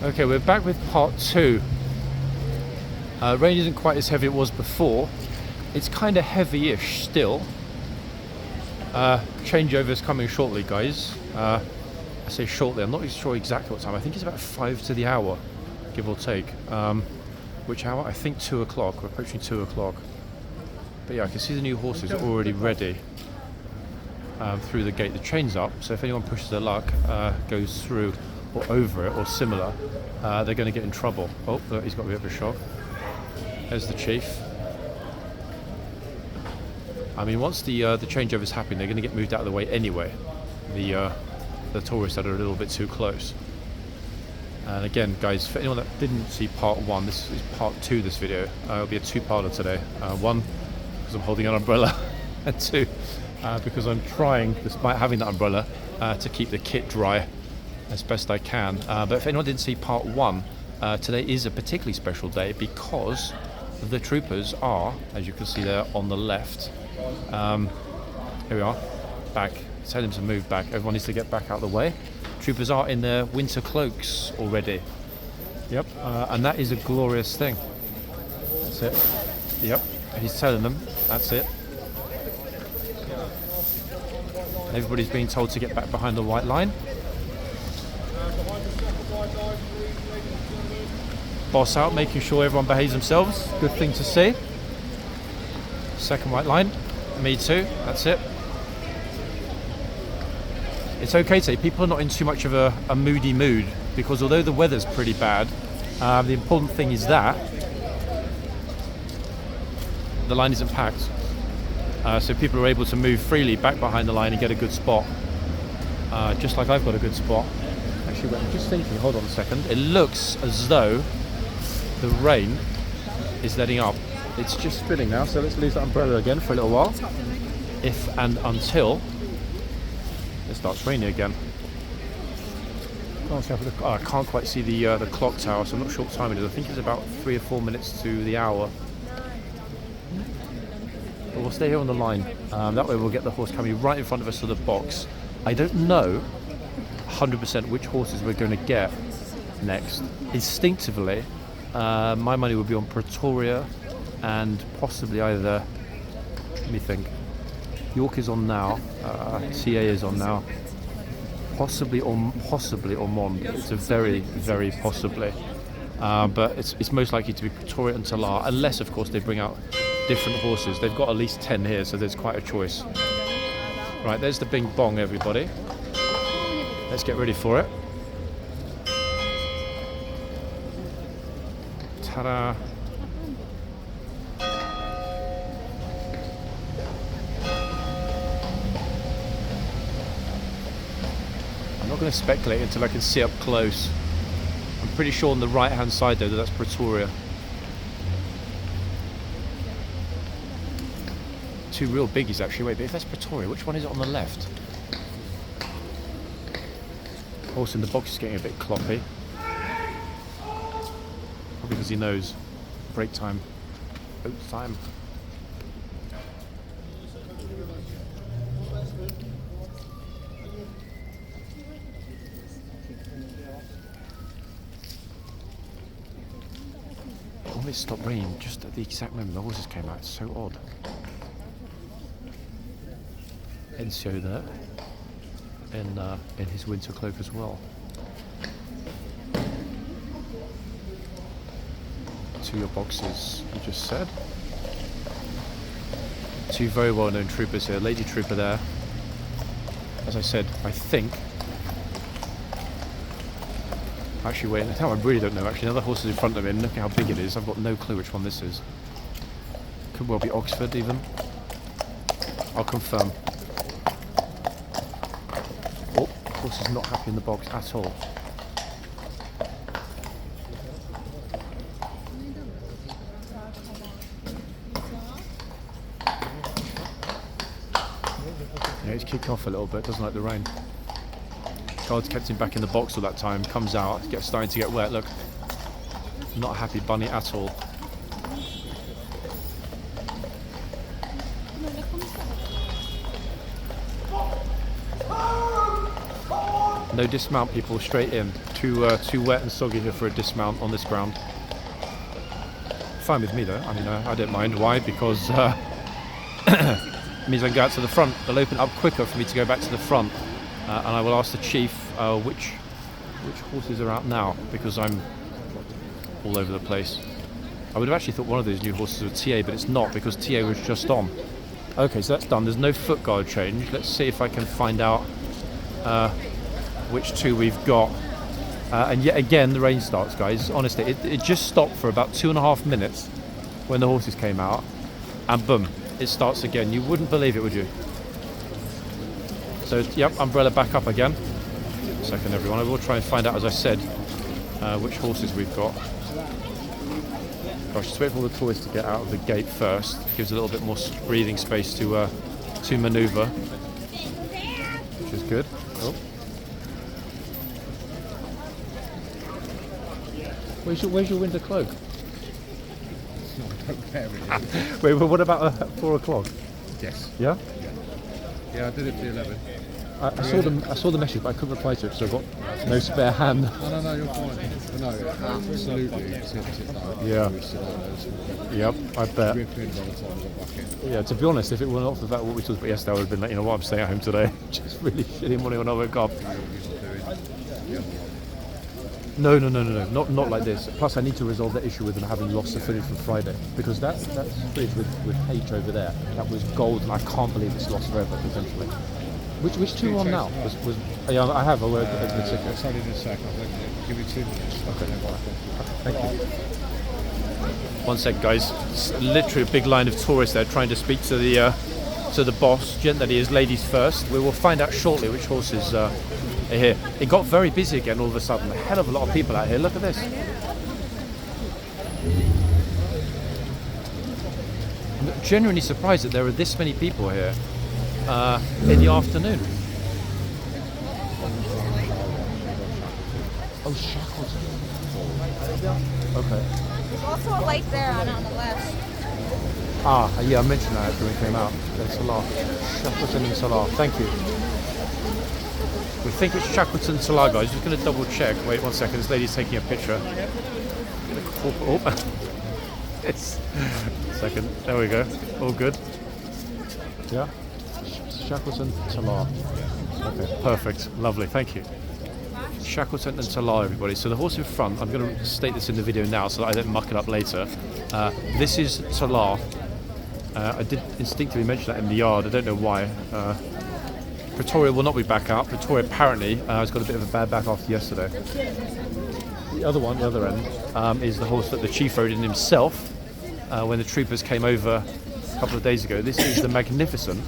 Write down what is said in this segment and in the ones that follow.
Okay, we're back with part 2. Rain isn't quite as heavy as it was before. It's kind of heavy-ish still. Changeover is coming shortly, guys. I say shortly, I'm not sure exactly what time. I think it's about 5 to the hour, give or take. Which hour? I think 2 o'clock. We're approaching 2 o'clock. But yeah, I can see the new horses are already ready through the gate. The chain's up, so if anyone pushes their luck, goes through or over it or similar, they're going to get in trouble. Oh, look, he's got a bit of a shock. There's the chief. I mean, once the changeover's happening, they're going to get moved out of the way anyway. The tourists that are a little bit too close. And again, guys, for anyone that didn't see part 1, this is part 2. This video it'll be a 2-parter today. 1, because I'm holding an umbrella, and 2, because I'm trying, despite having that umbrella, to keep the kit dry as best I can. But if anyone didn't see part 1, today is a particularly special day because the troopers are, as you can see there on the left, here we are, back. Tell them to move back. Everyone needs to get back out of the way. Troopers are in their winter cloaks already. Yep, and that is a glorious thing. That's it. Yep, he's telling them, that's it. And everybody's being told to get back behind the white line. Boss out, making sure everyone behaves themselves. Good thing to see. Second white line. Me too. That's it. It's okay to say people are not in too much of a moody mood, because although the weather's pretty bad, the important thing is that the line isn't packed. So people are able to move freely back behind the line and get a good spot. Just like I've got a good spot. Actually, I'm just thinking, hold on a second. It looks as though the rain is letting up. It's just spinning now, so let's lose that umbrella again for a little while. If and until it starts raining again. I can't quite see the clock tower, so I'm not sure what time it is. I think it's about 3 or 4 minutes to the hour. But we'll stay here on the line. That way we'll get the horse coming right in front of us to the box. I don't know 100% which horses we're going to get next. Instinctively, my money would be on Pretoria and possibly either, let me think, York is on now, TA is on now, possibly or Mond. It's a very, very possibly. But it's most likely to be Pretoria and Talar, unless of course they bring out different horses. They've got at least 10 here, so there's quite a choice. Right, there's the bing bong, everybody. Let's get ready for it. Ta-da! I'm not going to speculate until I can see up close. I'm pretty sure on the right hand side though that's Pretoria. 2 real biggies actually. Wait, but if that's Pretoria, which one is it on the left? Horse in the box is getting a bit cloppy. Probably because he knows break time, oats time. It almost stopped raining just at the exact moment the horses came out. It's so odd. Encio there in his winter cloak as well. 2 your boxes, you just said. 2 very well known troopers here. Lady trooper there. As I said, I think. Actually, wait, now I really don't know. Actually, another horse is in front of me, and look at how big it is. I've got no clue which one this is. Could well be Oxford, even. I'll confirm. Oh, horse is not happy in the box at all. Yeah, he's kicked off a little bit, doesn't like the rain. Charles kept him back in the box all that time, comes out, starting to get wet, look. Not a happy bunny at all. No dismount, people. Straight in. Too wet and soggy here for a dismount on this ground. Fine with me though. I mean, I don't mind. Why? Because it means I can go out to the front. They'll open up quicker for me to go back to the front, and I will ask the chief which horses are out now, because I'm all over the place. I would have actually thought one of those new horses was TA, but it's not, because TA was just on. Okay, so that's done. There's no foot guard change. Let's see if I can find out which two we've got. And yet again, the rain starts, guys. Honestly, it just stopped for about 2.5 minutes when the horses came out, and boom, it starts again. You wouldn't believe it, would you? So, yep, umbrella back up again. A second, everyone. I will try and find out, as I said, which horses we've got. Gosh, just wait for all the tourists to get out of the gate first. Gives a little bit more breathing space to manoeuvre, which is good. Oh. Where's your winter cloak? Wait, well, what about 4 o'clock? Yes. Yeah? Yeah, I did it for 11. I saw the message, but I couldn't reply to it, so I've got no spare hand. No, you're fine. No, absolutely. Yeah. Yep, I bet. Ripping by the time I got back in. Yeah, to be honest, if it weren't off the fact what we talked about yesterday, I would have been like, you know what, I'm staying at home today. Just really shitty morning when I woke up. No, not like this. Plus, I need to resolve that issue with them having lost the footage from Friday, because that's footage with H over there. That was gold, and I can't believe it's lost forever potentially. Which two are on now? Was yeah, I have. I'll open the ticket. I'll tell you in a sec. I'll give you 2 minutes. Okay. Thank you. One sec, guys. It's literally a big line of tourists there trying to speak to the boss. Gently, as ladies first. We will find out shortly which horses are here. It got very busy again all of a sudden. A hell of a lot of people out here. Look at this. I'm genuinely surprised that there are this many people here in the afternoon. Oh, Shackleton. Okay. There's also a lake there on the left. Ah, yeah, I mentioned that after we came out. There's Salah. Shackleton and Salah. Thank you. We think it's Shackleton and Salah, guys. Just going to double check. Wait 1 second. This lady's taking a picture. Oh. It's... Second. There we go. All good. Yeah. Shackleton, Salah. Okay, perfect. Lovely. Thank you. Shackleton and Salah, everybody. So the horse in front, I'm going to state this in the video now so that I don't muck it up later. This is Salah. I did instinctively mention that in the yard. I don't know why. Pretoria will not be back out. Pretoria apparently has got a bit of a bad back after yesterday. The other one, the other end, is the horse that the chief rode in himself when the troopers came over a couple of days ago. This is the magnificent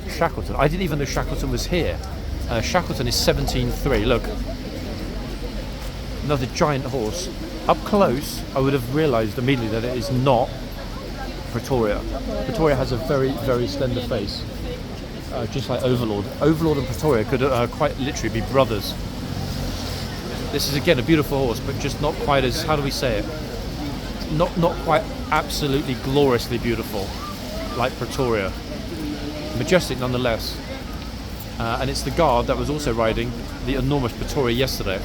Shackleton. I didn't even know Shackleton was here. Shackleton is 17.3. Look, another giant horse. Up close, I would have realised immediately that it is not Pretoria. Pretoria has a very, very slender face, just like Overlord. Overlord and Pretoria could quite literally be brothers. This is again a beautiful horse, but just not quite as, how do we say it? Not quite absolutely gloriously beautiful like Pretoria. Majestic nonetheless. And it's the guard that was also riding the enormous Pretoria yesterday.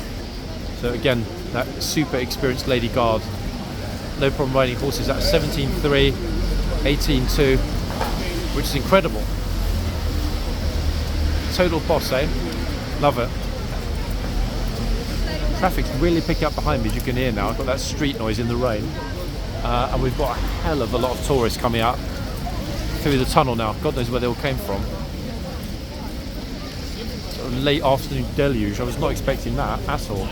So again, that super experienced lady guard. No problem riding horses at 17.3, 18.2, which is incredible. Total boss, eh? Love it. Traffic's really picking up behind me, as you can hear now. I've got that street noise in the rain. And we've got a hell of a lot of tourists coming out through the tunnel now. God knows where they all came from. Sort of late afternoon deluge. I was not expecting that at all.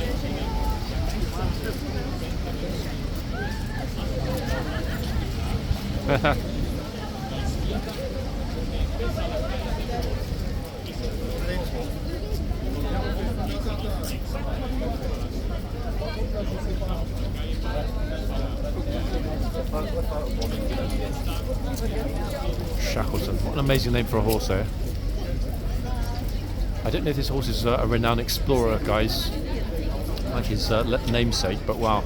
Shackleton, what an amazing name for a horse there. I don't know if this horse is a renowned explorer, guys, like his namesake, but wow.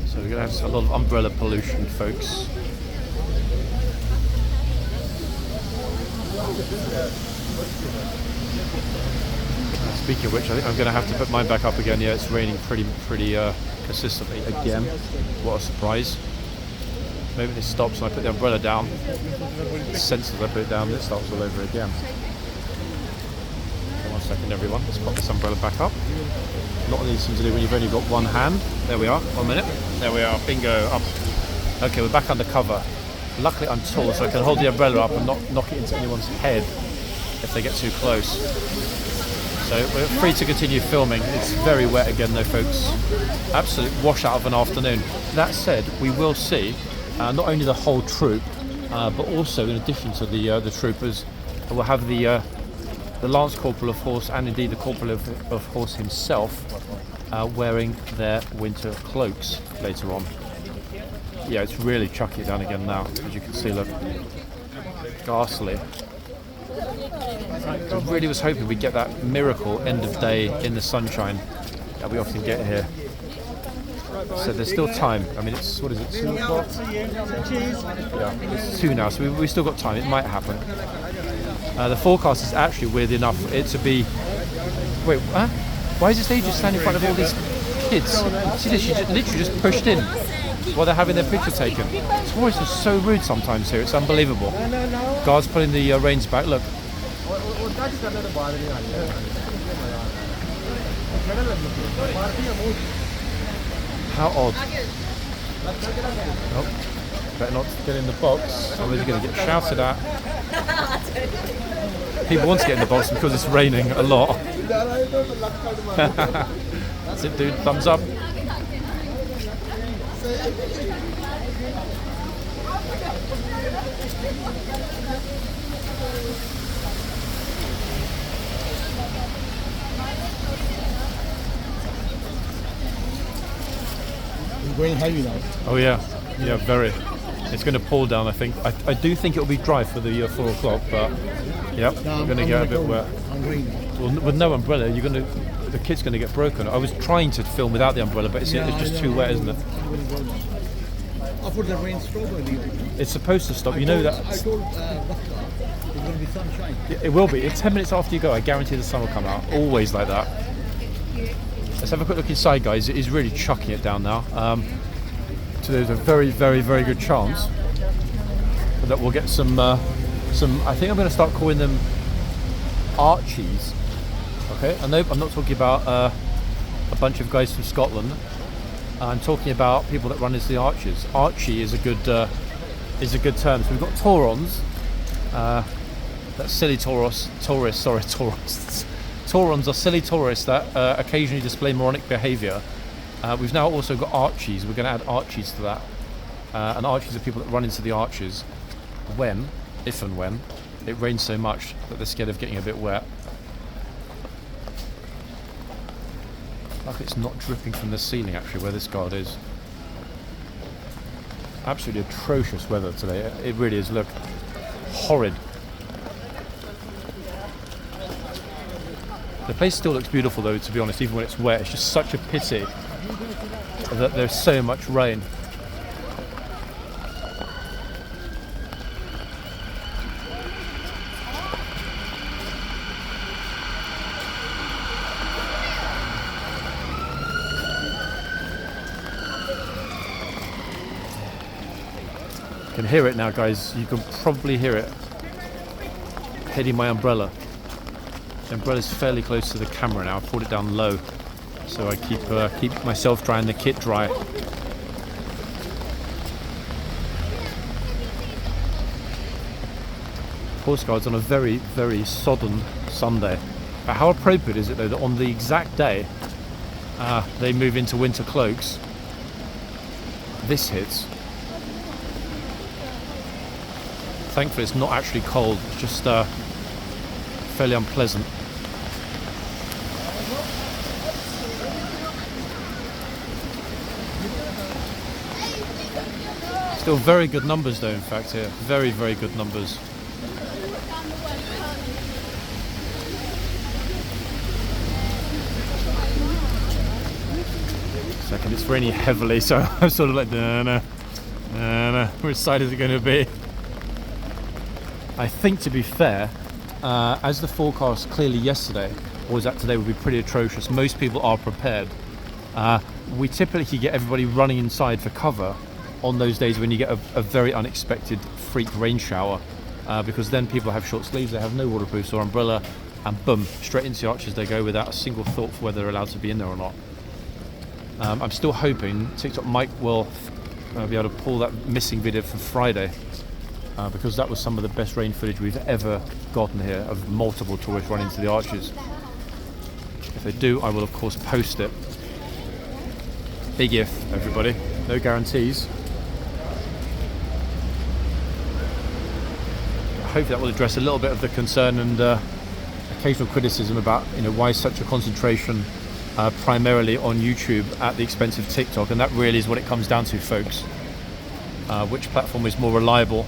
So we're going to have a lot of umbrella pollution, folks. Speaking of which, I think I'm going to have to put mine back up again. Yeah, it's raining pretty consistently again. What a surprise. Maybe this stops and I put the umbrella down. The sensors I put it down, it starts all over again. So 1 second, everyone. Let's pop this umbrella back up. Not an easy thing to do when you've only got one hand. There we are. 1 minute. There we are. Bingo. Up. Okay, we're back under cover. Luckily, I'm tall, so I can hold the umbrella up and not knock it into anyone's head if they get too close. So we're free to continue filming. It's very wet again though, folks. Absolute washout of an afternoon. That said, we will see not only the whole troop, but also in addition to the troopers, we'll have the Lance Corporal of Horse and indeed the Corporal of Horse himself wearing their winter cloaks later on. Yeah, it's really chucking it down again now, as you can see, look. Ghastly. I really was hoping we'd get that miracle end of day in the sunshine that we often get here. So there's still time. I mean, it's, what is it, 2 o'clock? Yeah, it's 2 now, so we've still got time. It might happen. The forecast is actually weird enough for it to be... Wait, huh? Why is this lady just standing in front of all these kids? See this? She literally just pushed in while they're having their picture taken. Tourists are so rude sometimes here. It's unbelievable. Guards pulling the reins back. Look. How odd. Oh, better not get in the box. Otherwise you're going to get shouted at. People want to get in the box because it's raining a lot. That's it, dude. Thumbs up. It's going heavy now. Oh yeah, yeah, very. It's going to pour down, I think. I do think it'll be dry for the 4 o'clock, but yep, we're going to get a bit wet. Well, with no umbrella, the kit's going to get broken. I was trying to film without the umbrella, but it's just too wet, isn't it? After the rain stopped, it's supposed to stop. You know that. I told it's going to be sunshine. It will be. It's 10 minutes after you go. I guarantee the sun will come out. Always like that. Let's have a quick look inside, guys. It is really chucking it down now. So there's a very, very, very good chance that we'll get some. I think I'm going to start calling them Archies. Okay, I know I'm not talking about a bunch of guys from Scotland. I'm talking about people that run as the archers. Archie is a good term. So we've got Taurons. That's silly tourists. Taurons are silly tourists that occasionally display moronic behaviour. We've now also got Archies. We're going to add Archies to that. And Archies are people that run into the archers if and when, it rains so much that they're scared of getting a bit wet. Like it's not dripping from the ceiling actually where this guard is. Absolutely atrocious weather today. It really is. Look, horrid. The place still looks beautiful though, to be honest, even when it's wet. It's just such a pity that there's so much rain. You can hear it now, guys. You can probably hear it hitting my umbrella. The umbrella's fairly close to the camera now. I've pulled it down low, so I keep myself dry and the kit dry. Horse Guards on a very, very sodden Sunday. But how appropriate is it though that on the exact day they move into winter cloaks, this hits. Thankfully it's not actually cold, it's just fairly unpleasant. Still very good numbers though, in fact, here. Very, very good numbers. Second, it's raining heavily, so I'm sort of like, no. Which side is it going to be? I think, to be fair, as the forecast clearly yesterday was that today would be pretty atrocious, most people are prepared. We typically get everybody running inside for cover on those days when you get a very unexpected freak rain shower, because then people have short sleeves, they have no waterproofs or umbrella, and boom, straight into the arches they go without a single thought for whether they're allowed to be in there or not. I'm still hoping TikTok Mike will be able to pull that missing video from Friday, because that was some of the best rain footage we've ever gotten here of multiple tourists running into the arches. If they do, I will of course post it. Big if, everybody. No guarantees. I hope that will address a little bit of the concern and occasional criticism about, why such a concentration primarily on YouTube at the expense of TikTok, and that really is what it comes down to, folks. Which platform is more reliable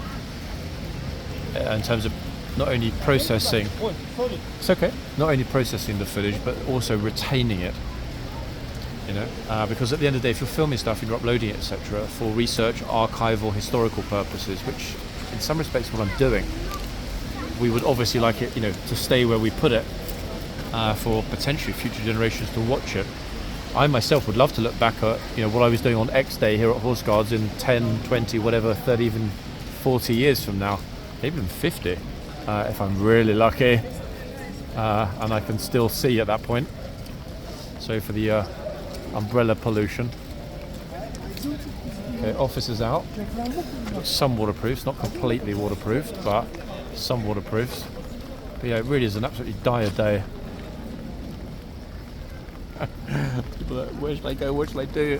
in terms of not only processing, it's okay, not only processing the footage but also retaining it. Because at the end of the day, if you're filming stuff and you're uploading it, etc., for research, archival, historical purposes, which in some respects is what I'm doing, we would obviously like it, to stay where we put it, for potentially future generations to watch it. I myself would love to look back at, what I was doing on X Day here at Horse Guards in 10, 20, whatever, 30, even 40 years from now, maybe even 50, if I'm really lucky, and I can still see at that point. So for the umbrella pollution. Okay, officers out. Got some waterproofs, not completely waterproofed, but some waterproofs. But yeah, it really is an absolutely dire day. People are like, where should I go? What should I do?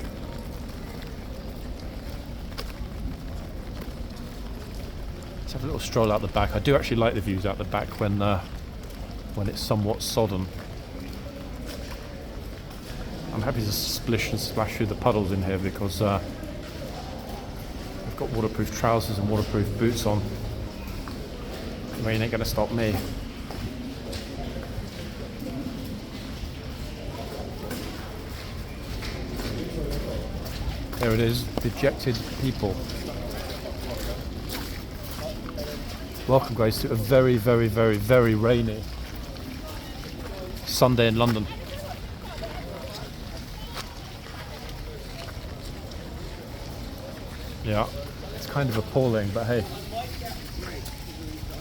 Let's have a little stroll out the back. I do actually like the views out the back when it's somewhat sodden. I'm happy to splish and splash through the puddles in here because I've got waterproof trousers and waterproof boots on. The rain ain't gonna stop me. There it is, dejected people. Welcome, guys, to a very, very, very, very rainy Sunday in London. Yeah, it's kind of appalling, but hey,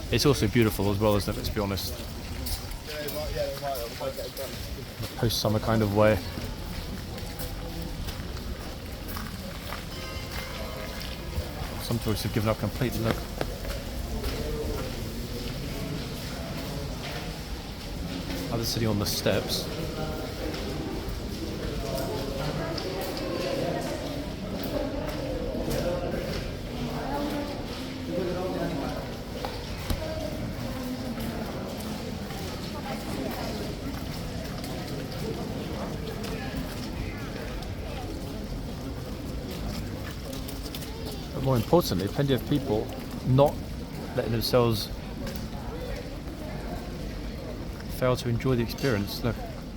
it's also beautiful as well, isn't it? Let's be honest. In a post-summer kind of way. Some tourists have given up completely. Look. Others sitting on the steps. But more importantly, plenty of people not letting themselves fail to enjoy the experience. Look,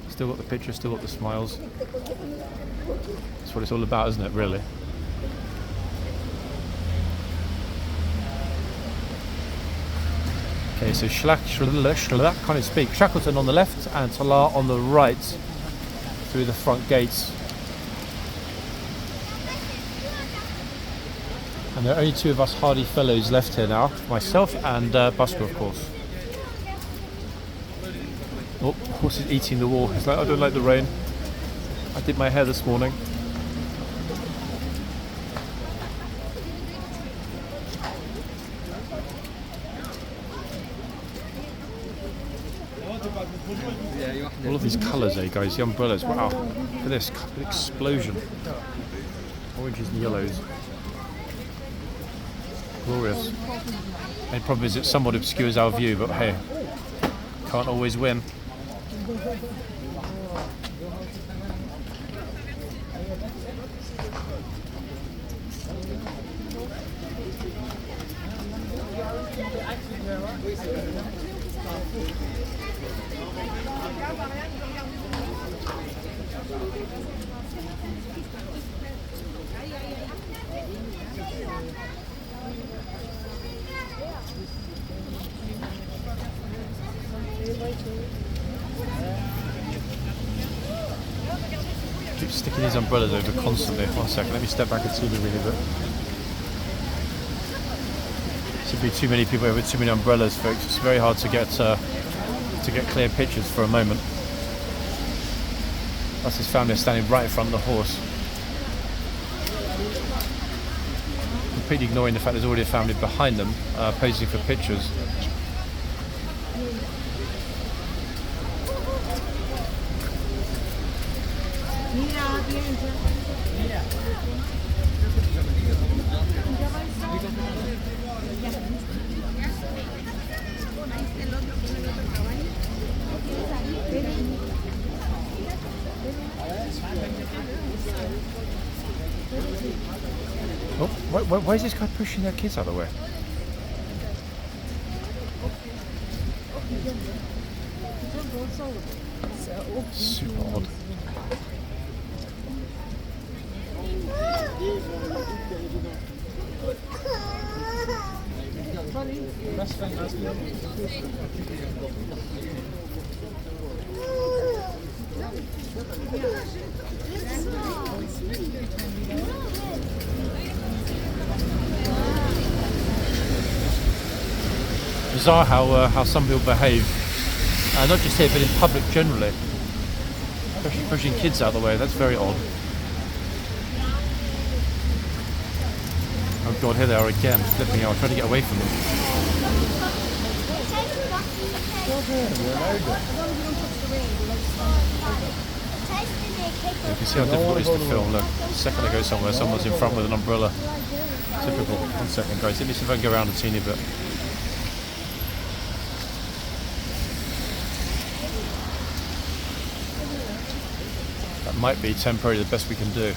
still got the picture, still got the smiles. That's what it's all about, isn't it, really? Okay, so can't even speak. Shackleton on the left and Talar on the right through the front gates. And there are only two of us hardy fellows left here now, myself and Buster, of course. Oh, horse is eating the wall. He's like, I don't like the rain. I did my hair this morning. All of these colours, guys, the umbrellas. Wow, look at this, an explosion. Oranges and yellows. Glorious. The problem is it somewhat obscures our view, but hey, can't always win. Keep sticking these umbrellas over constantly. 1 second, let me step back and see them really bit. Should be too many people over too many umbrellas, folks. It's very hard to get clear pictures for a moment. That's his family standing right in front of the horse. Completely ignoring the fact there's already a family behind them, posing for pictures. Oh, why is this guy pushing their kids out of the way? Super odd. Bizarre how some people behave, not just here but in public generally, especially pushing kids out of the way. That's very odd. Oh god, here they are again, flipping out, trying to get away from them. You can see how difficult it is to film. Look, a second ago somewhere, someone's in front with an umbrella. Typical. 1 second, guys. Let me see if I can go around a teeny bit. That might be temporarily the best we can do.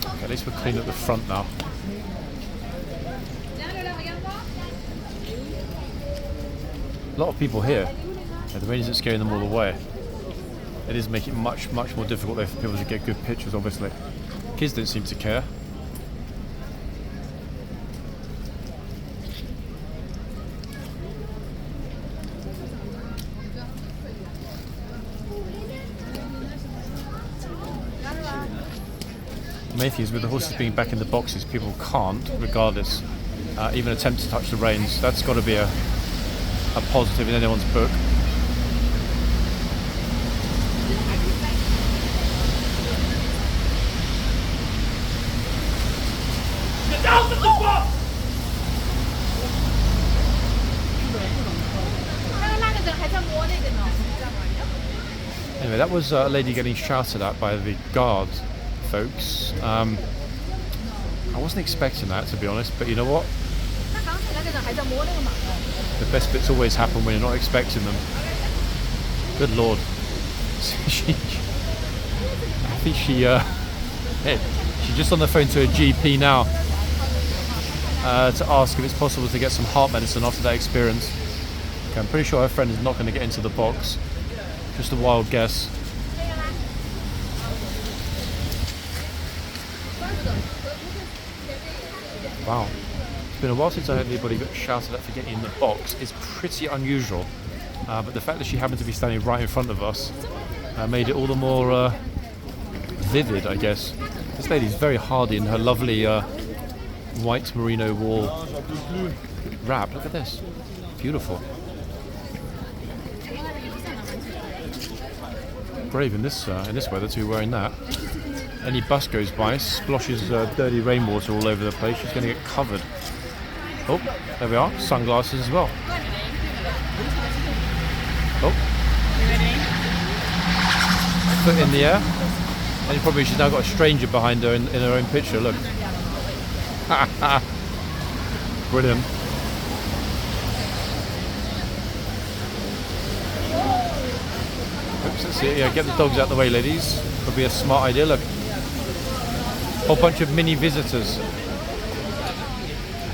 Okay, at least we're clean at the front now. A lot of people here. The rain isn't scaring them all away. It is making it much more difficult though for people to get good pictures, obviously. Kids don't seem to care. The main thing is with the horses being back in the boxes, people can't, regardless, even attempt to touch the reins. That's got to be a positive in anyone's book. Anyway, that was a lady getting shouted at by the guard folks. I wasn't expecting that, to be honest, but you know what? The best bits always happen when you're not expecting them. Good lord. I think she's just on the phone to a GP now to ask if it's possible to get some heart medicine after that experience. Okay, I'm pretty sure her friend is not going to get into the box. Just a wild guess. Wow. It's been a while since I heard anybody get shouted at for getting in the box. It's pretty unusual. But the fact that she happened to be standing right in front of us made it all the more vivid, I guess. This lady's very hardy in her lovely white merino wool wrap. Look at this. Beautiful. Brave in this weather to be wearing that. Any bus goes by, splashes dirty rainwater all over the place. She's going to get covered. Oh, there we are. Sunglasses as well. Oh. Foot in the air. And probably she's now got a stranger behind her in her own picture. Look. Brilliant. dogs. Let's see. Yeah, get the dogs out the way, ladies. Would be a smart idea. Look, whole bunch of mini visitors.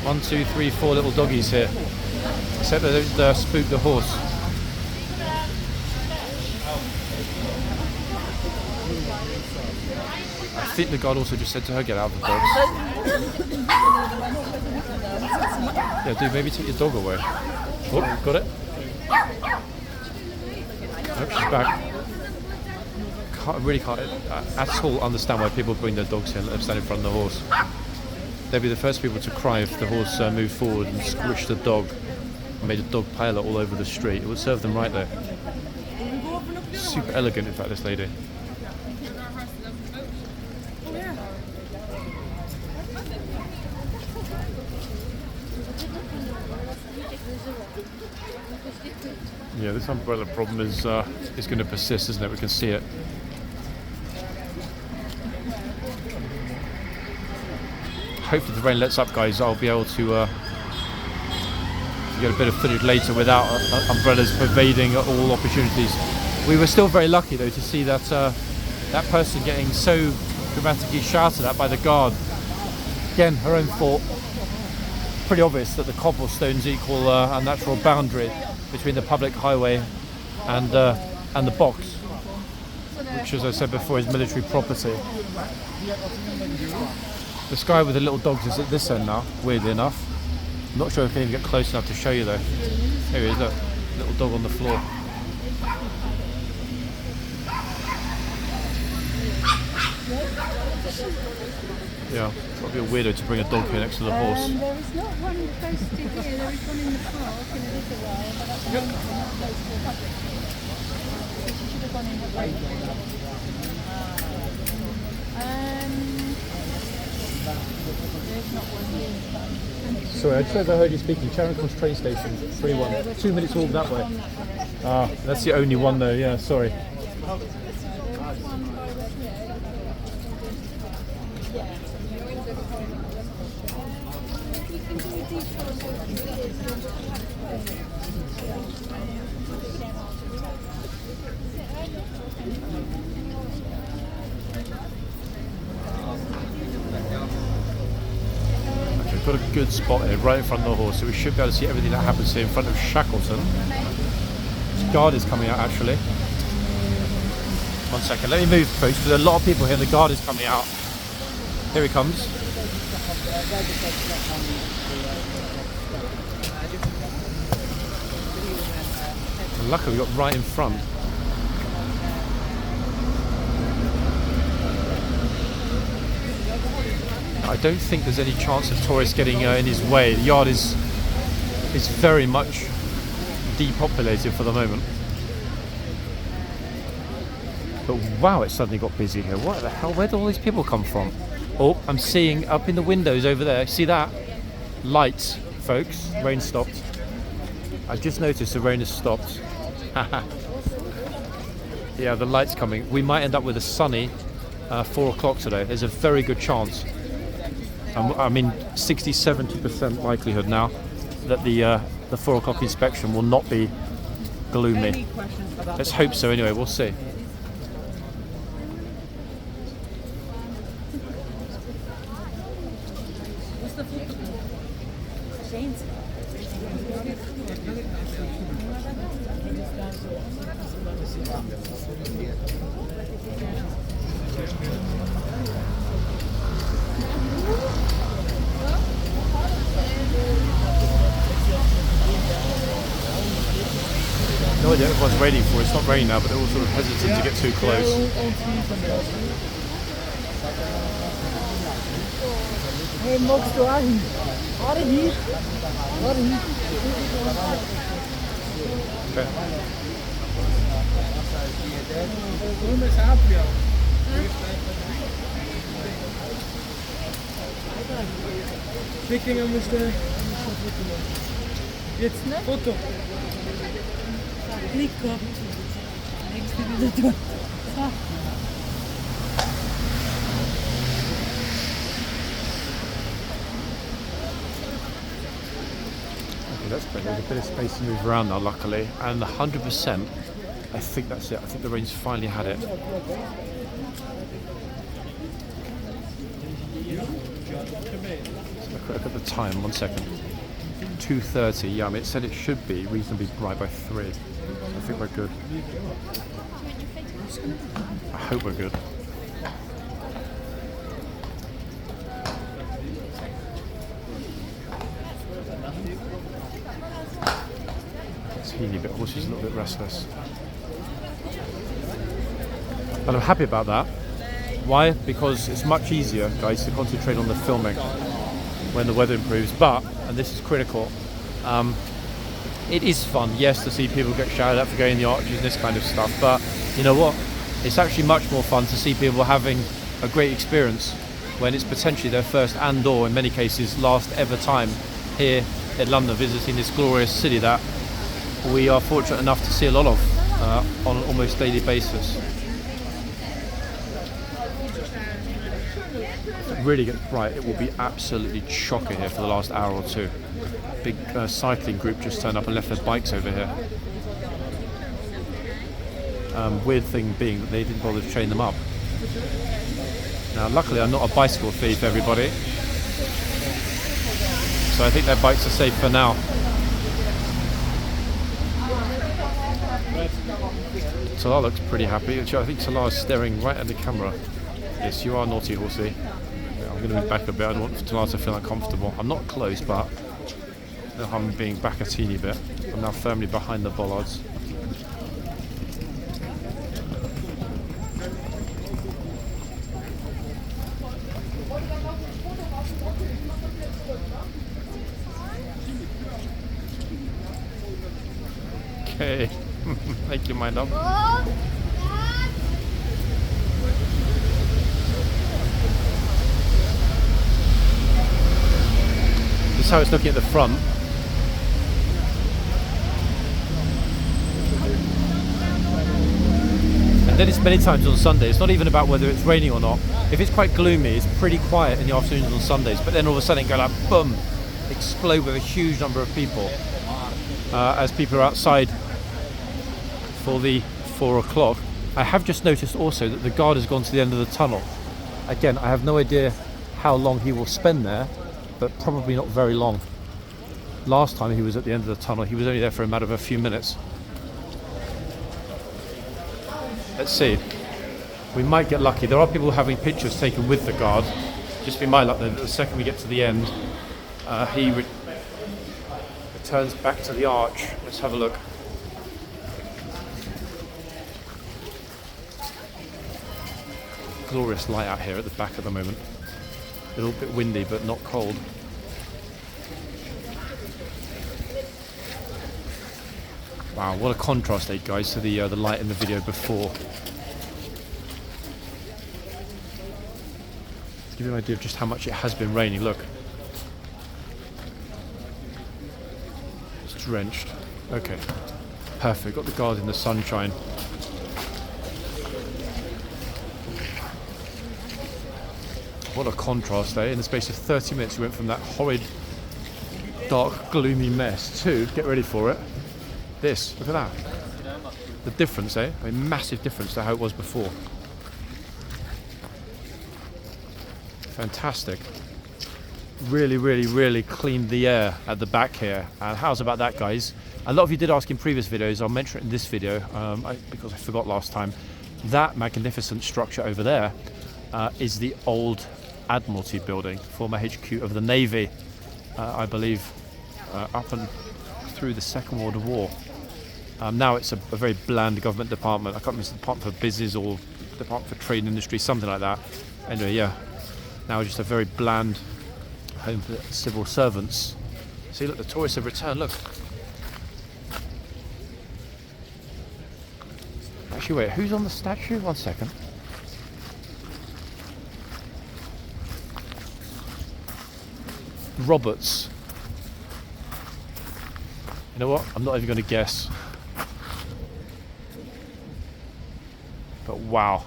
1, 2, 3, 4 little doggies here. Except they don't spook the horse. I think the guard also just said to her, get out of the dogs. Yeah, dude, maybe take your dog away. Oh, got it. Oh, she's back. I really can't at all understand why people bring their dogs here and let them stand in front of the horse. They'd be the first people to cry if the horse moved forward and squished the dog and made a dog pilot all over the street. It would serve them right there. Super elegant, in fact, this lady. Yeah, this umbrella problem is going to persist, isn't it? We can see it. Hopefully the rain lets up, guys. I'll be able to get a bit of footage later without umbrellas pervading all opportunities. We were still very lucky, though, to see that that person getting so dramatically shouted at by the guard. Again, her own fault. Pretty obvious that the cobblestones equal a natural boundary between the public highway and the box, which, as I said before, is military property. This guy with the little dogs is at this end now, weirdly enough. I'm not sure if I can even get close enough to show you though. Here he is, look, little dog on the floor. Yeah, probably a weirdo to bring a dog here next to the horse. There is not one close to here, there is one in the park in a little while, but that's not close to the public. So she should have gone in the break. There's not one here. Sorry, I just overheard you speaking. Charing Cross train station, 3-1. 2 minutes walk that way. Ah, that's the only one though, yeah, sorry. Got a good spot here, right in front of the horse, so we should be able to see everything that happens here in front of Shackleton. This guard is coming out, actually. 1 second, let me move, folks, because there are a lot of people here and the guard is coming out. Here he comes. Luckily we got right in front. I don't think there's any chance of tourists getting in his way. The yard is very much depopulated for the moment. But wow, it suddenly got busy here. What the hell? Where did all these people come from? Oh, I'm seeing up in the windows over there. See that? Lights, folks. Rain stopped. I just noticed the rain has stopped. Yeah, the light's coming. We might end up with a sunny 4 o'clock today. There's a very good chance. I mean, 60-70% likelihood now that the 4 o'clock inspection will not be gloomy. Let's hope so anyway, we'll see. No idea what everyone's waiting for. It's not raining now, but they're all sort of hesitant to get too close. Hey, magst du an? Warte hier. Warte hier. Okay. Flüchtlinge musste. Jetzt Foto. Nico. Nächste Visitor. Okay, that's great. There's a bit of space to move around now, luckily, and 100% I think that's it. I think the rain's finally had it. Look at the time, 1 second. 2:30, yeah, I mean, it said it should be reasonably bright by 3. I think we're good. I hope we're good. Teeny bit, horse is a little bit restless. But I'm happy about that. Why? Because it's much easier, guys, to concentrate on the filming when the weather improves. But, and this is critical, it is fun, yes, to see people get shouted at for going in the arches and this kind of stuff. But you know what? It's actually much more fun to see people having a great experience when it's potentially their first and/or, in many cases, last ever time here in London, visiting this glorious city that we are fortunate enough to see a lot of on an almost daily basis. If it really gets bright, it will be absolutely chocker here for the last hour or two. Big cycling group just turned up and left their bikes over here. Weird thing being that they didn't bother to chain them up. Now, luckily, I'm not a bicycle thief, everybody, so I think their bikes are safe for now. Salah looks pretty happy. Actually, I think Salah's staring right at the camera. Yes, you are naughty, horsey. Yeah, I'm going to move back a bit. I don't want Salah to feel uncomfortable. I'm not close, but I'm being back a teeny bit. I'm now firmly behind the bollards. Okay. Make your mind up. This is how it's looking at the front. And then it's many times on Sunday. It's not even about whether it's raining or not. If it's quite gloomy, it's pretty quiet in the afternoons on Sundays. But then all of a sudden it go like boom, explode with a huge number of people as people are outside for the 4 o'clock. I have just noticed also that the guard has gone to the end of the tunnel. Again, I have no idea how long he will spend there, but probably not very long. Last time he was at the end of the tunnel, he was only there for a matter of a few minutes. Let's see. We might get lucky. There are people having pictures taken with the guard. Just be my luck though that the second we get to the end, he returns back to the arch. Let's have a look. Glorious light out here at the back at the moment. A little bit windy but not cold. Wow, what a contrast, guys, to the light in the video before. To give you an idea of just how much it has been raining, look. It's drenched. Okay, perfect. Got the guard in the sunshine. What a contrast, eh? In the space of 30 minutes, we went from that horrid, dark, gloomy mess to, get ready for it, this. Look at that. The difference, eh? I mean, massive difference to how it was before. Fantastic. Really, really, really cleaned the air at the back here. And how's about that, guys? A lot of you did ask in previous videos. I'll mention it in this video because I forgot last time. That magnificent structure over there is the old Admiralty building, former HQ of the Navy, I believe, up and through the Second World War. Now it's a very bland government department. I can't remember if it's the Department for Business or Department for Trade and Industry, something like that. Anyway, yeah, now just a very bland home for civil servants. See, look, the tourists have returned. Look. Actually, wait, who's on the statue? 1 second. Roberts. You know what? I'm not even going to guess. But wow.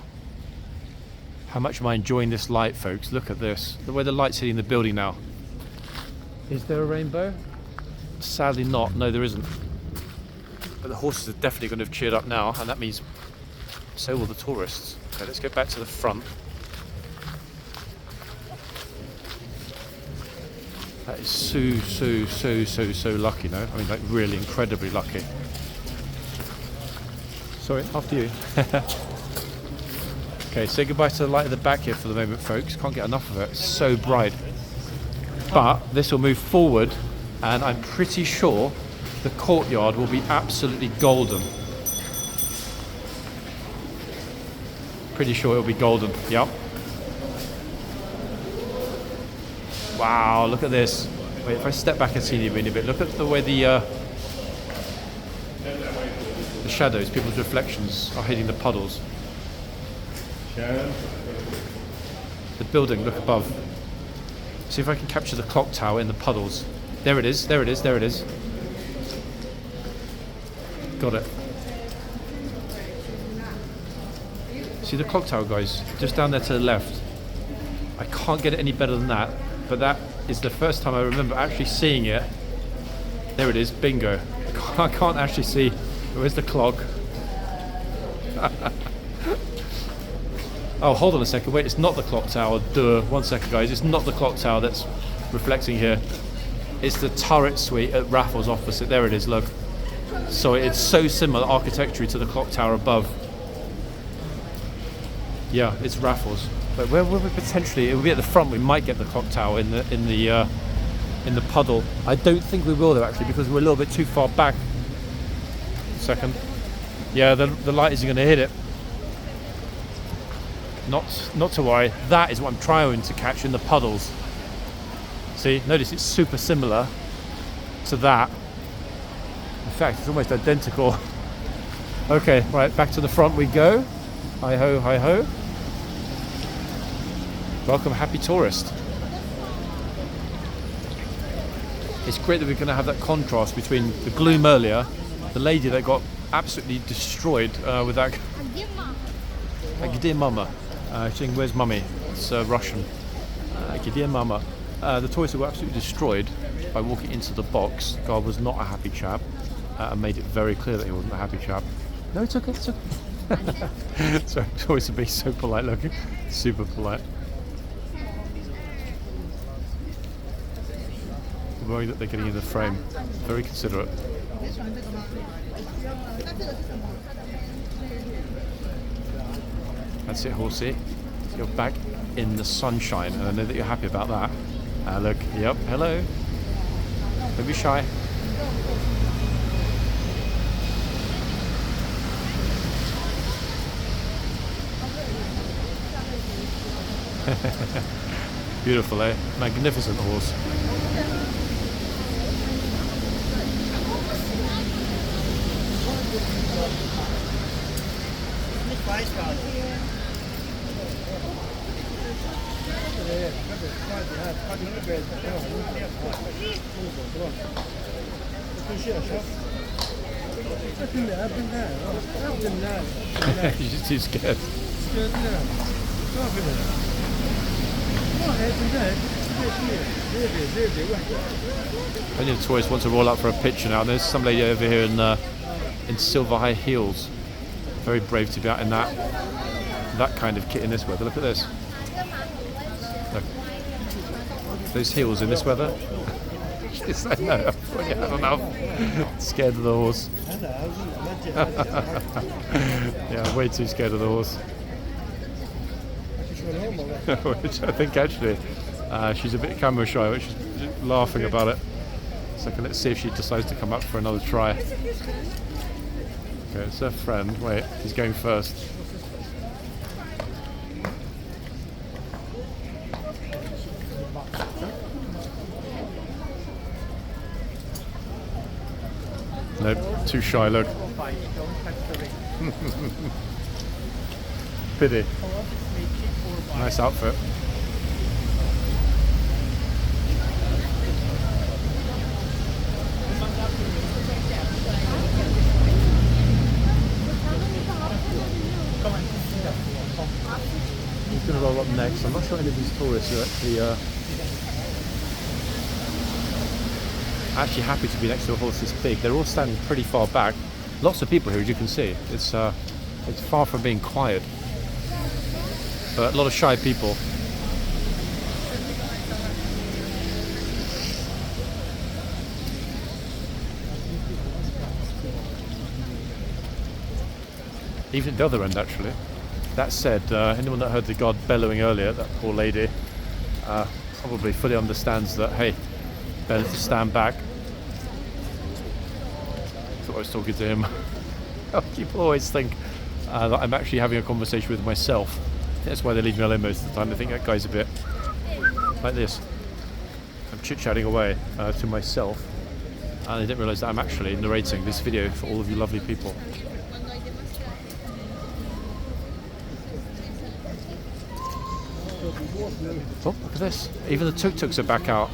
How much am I enjoying this light, folks? Look at this. The way the light's hitting the building now. Is there a rainbow? Sadly not. No, there isn't. But the horses are definitely going to have cheered up now, and that means so will the tourists. Okay, let's go back to the front. That is so lucky, no? I mean, like, really incredibly lucky. Sorry, after you. Okay, say goodbye to the light at the back here for the moment, folks. Can't get enough of it. It's so bright. But this will move forward, and I'm pretty sure the courtyard will be absolutely golden. Pretty sure it'll be golden. Yep. Wow, look at this. Wait, if I step back and see you a bit, look at the way the shadows, people's reflections are hitting the puddles. The building, look above. See if I can capture the clock tower in the puddles. There it is, there it is, there it is. Got it. See the clock tower, guys? Just down there to the left. I can't get it any better than that, but that is the first time I remember actually seeing it. There it is, bingo. I can't actually see. Where's the clock? Oh, hold on a second. Wait, it's not the clock tower. Duh. 1 second, guys. It's not the clock tower that's reflecting here. It's the turret suite at Raffles opposite. There it is, look. So it's so similar architecturally to the clock tower above. Yeah, it's Raffles. But where will we potentially? It will be at the front. We might get the clock tower in the puddle. I don't think we will though, actually, because we're a little bit too far back. Second. Yeah, the light isn't going to hit it. Not to worry. That is what I'm trying to catch in the puddles. See, notice it's super similar to that. In fact, it's almost identical. Okay, right, back to the front we go. Hi ho, hi ho. Welcome, happy tourist. It's great that we're going to have that contrast between the gloom earlier, the lady that got absolutely destroyed with that. Где mama? Saying, where's mummy? It's Russian. Где mama? The tourists got absolutely destroyed by walking into the box. The guy was not a happy chap and made it very clear that he wasn't a happy chap. No, it's okay, it's okay. Sorry, tourists are being so polite looking. Super polite. Worried that they're getting in the frame. Very considerate. That's it, horsey. You're back in the sunshine, and I know that you're happy about that. Look, yep, hello. Don't be shy. Beautiful, eh? Magnificent horse. You're too scared. Plenty of tourists want to roll up for a picture now. There's some lady over here in silver high heels. Very brave to be out in that kind of kit in this weather. Look at this. Look. Those heels in this weather. She's like, no, I've already had enough. Scared of the horse. Yeah, way too scared of the horse. Which I think actually she's a bit camera shy, which she's laughing about it. So let's see if she decides to come up for another try. Okay, it's her friend. Wait, he's going first. Nope, too shy, look. Pity. Nice outfit. He's going to roll up next. I'm not sure any of these tourists are actually happy to be next to a horse this big. They're all standing pretty far back. Lots of people here, as you can see. It's far from being quiet, but a lot of shy people. Even at the other end, actually. That said, anyone that heard the guard bellowing earlier, that poor lady, probably fully understands that, hey, better to stand back. Thought I was talking to him. People always think that I'm actually having a conversation with myself. That's why they leave me alone most of the time. They think that guy's a bit like this. I'm chit-chatting away to myself, and I didn't realise that I'm actually narrating this video for all of you lovely people. Oh, look at this. Even the tuk-tuks are back out.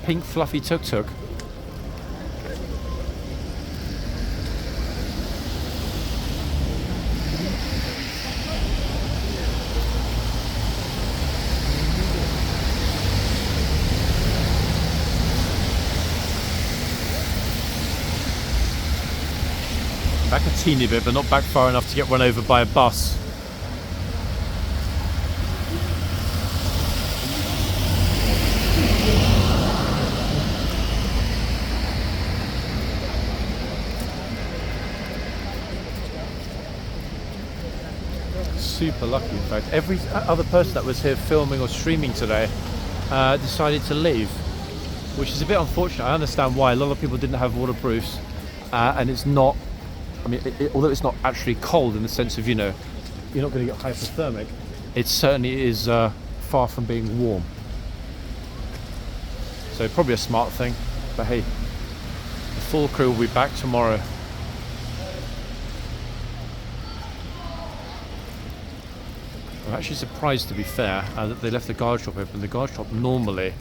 Pink fluffy tuk-tuk. Back a teeny bit, but not back far enough to get run over by a bus. Super lucky, in fact. Every other person that was here filming or streaming today decided to leave, which is a bit unfortunate. I understand why. A lot of people didn't have waterproofs, and it's not, I mean, although it's not actually cold in the sense of, you know, you're not going to get hypothermic, it certainly is far from being warm. So probably a smart thing, but hey, the full crew will be back tomorrow. I'm actually surprised, to be fair, that they left the guard shop open. The guard shop normally,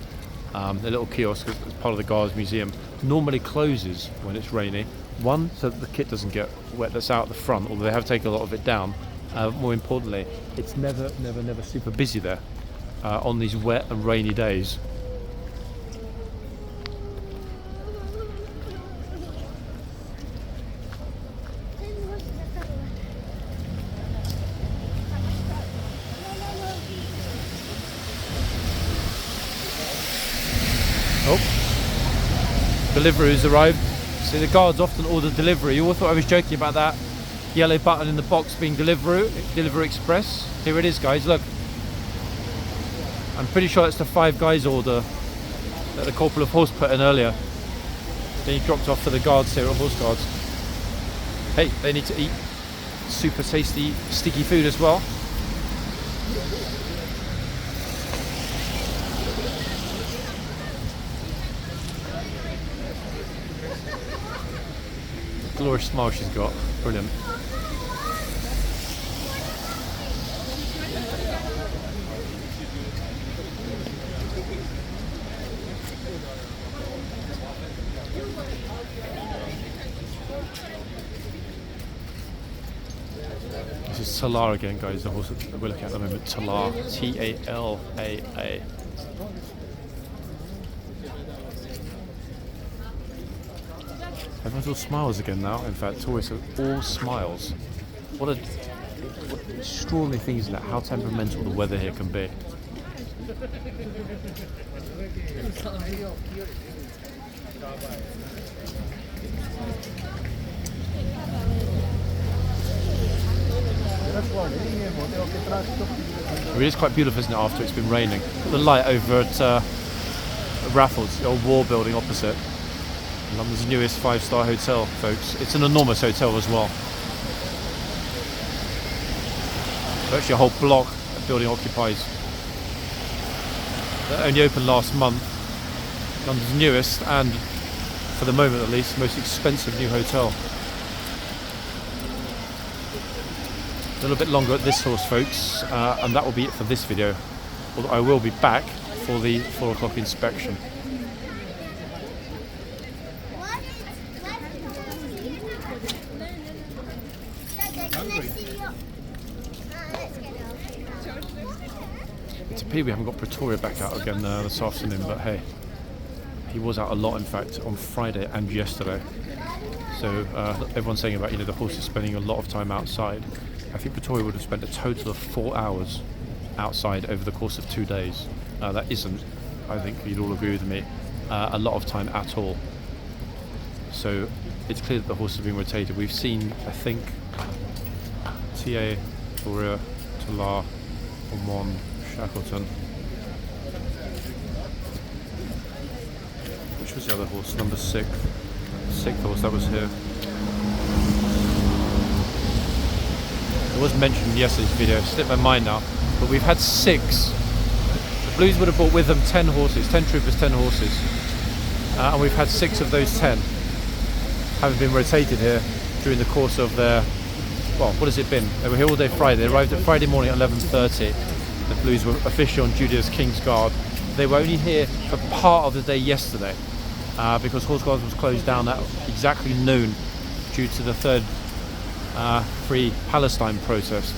the little kiosk as part of the guards museum, normally closes when it's rainy. One, so that the kit doesn't get wet that's out the front, although they have taken a lot of it down. More importantly, it's never super busy there on these wet and rainy days. Oh, Deliveroo's arrived. See, the guards often order delivery. You all thought I was joking about that yellow button in the box being Deliveroo Express. Here it is, guys, look. I'm pretty sure that's the 5 guys order that the Corporal of Horse put in earlier. Then he dropped off for the guards here at Horse Guards. Hey, they need to eat super tasty, sticky food as well. Glorious smile she's got. Brilliant. This is Talar again, guys. The horse that we're looking at the moment. Talar. T-A-L-A-A. Everyone's all smiles again now. In fact, tourists are all smiles. What extraordinary thing is that, how temperamental the weather here can be. It is quite beautiful, isn't it, after it's been raining? The light over at Raffles, the old war building opposite. London's newest 5-star hotel, folks. It's an enormous hotel as well. Actually a whole block that building occupies. That only opened last month. London's newest and, for the moment at least, most expensive new hotel. A little bit longer at this horse, folks, and that will be it for this video. Although I will be back for the 4 o'clock inspection. It's a pity we haven't got Pretoria back out again this afternoon, but hey, He was out a lot, in fact, on Friday and yesterday. So everyone's saying about, the horses spending a lot of time outside. I think Pretoria would have spent a total of 4 hours outside over the course of 2 days. That isn't, I think you'd all agree with me, a lot of time at all. So it's clear that the horses are being rotated. We've seen, I think, TA, Toria, Talar, Ormond, Shackleton. Which was the other horse? Number 6. Sixth horse that was here. It was mentioned in yesterday's video, slipped my mind now, but we've had 6. The Blues would have brought with them 10 horses, 10 troopers, 10 horses. And we've had 6 of those 10 having been rotated here during the course of their, well, what has it been? They were here all day Friday. They arrived at Friday morning at 11:30. The Blues were officially on duty as King's Guard. They were only here for part of the day yesterday because Horseguards was closed down at exactly noon due to the third Free Palestine protest.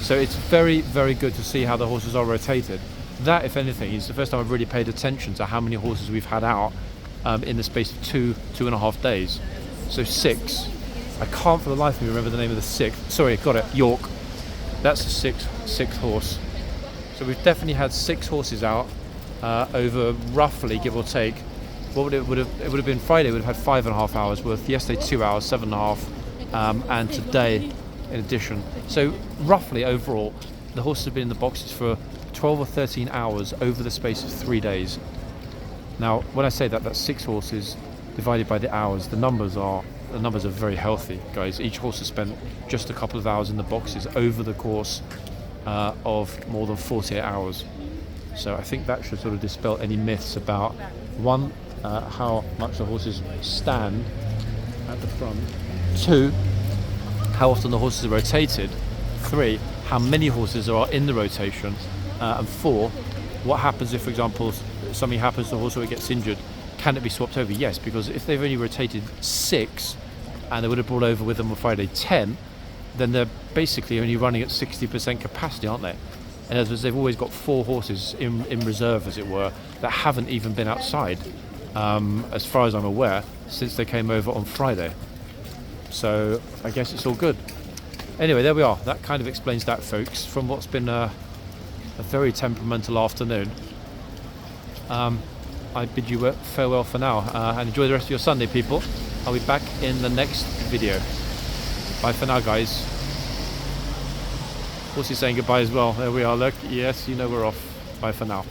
So it's very, very good to see how the horses are rotated. That, if anything, is the first time I've really paid attention to how many horses we've had out in the space of 2.5 days. So 6. I can't for the life of me remember the name of the 6th. Sorry, got it. York. That's the sixth horse. So we've definitely had 6 horses out over roughly, give or take. It would have been Friday. Would have had 5.5 hours worth. Yesterday 2 hours, 7.5, and today in addition. So roughly overall, the horses have been in the boxes for 12 or 13 hours over the space of 3 days. Now, when I say that, that's 6 horses divided by the hours. The numbers are very healthy, guys. Each horse has spent just a couple of hours in the boxes over the course of more than 48 hours. So I think that should sort of dispel any myths about, one, how much the horses stand at the front, 2, how often the horses are rotated, 3, how many horses are in the rotation, and 4, what happens if, for example, something happens, the horse gets injured. Can it be swapped over? Yes, because if they've only rotated 6 and they would have brought over with them on Friday 10, then they're basically only running at 60% capacity, aren't they? And as they've always got 4 horses in reserve, as it were, that haven't even been outside, as far as I'm aware, since they came over on Friday. So I guess it's all good. Anyway, there we are. That kind of explains that, folks, from what's been a very temperamental afternoon. I bid you farewell for now, and enjoy the rest of your Sunday, people. I'll be back in the next video. Bye for now, guys. Horses saying goodbye as well. There we are, look. Yes, we're off. Bye for now.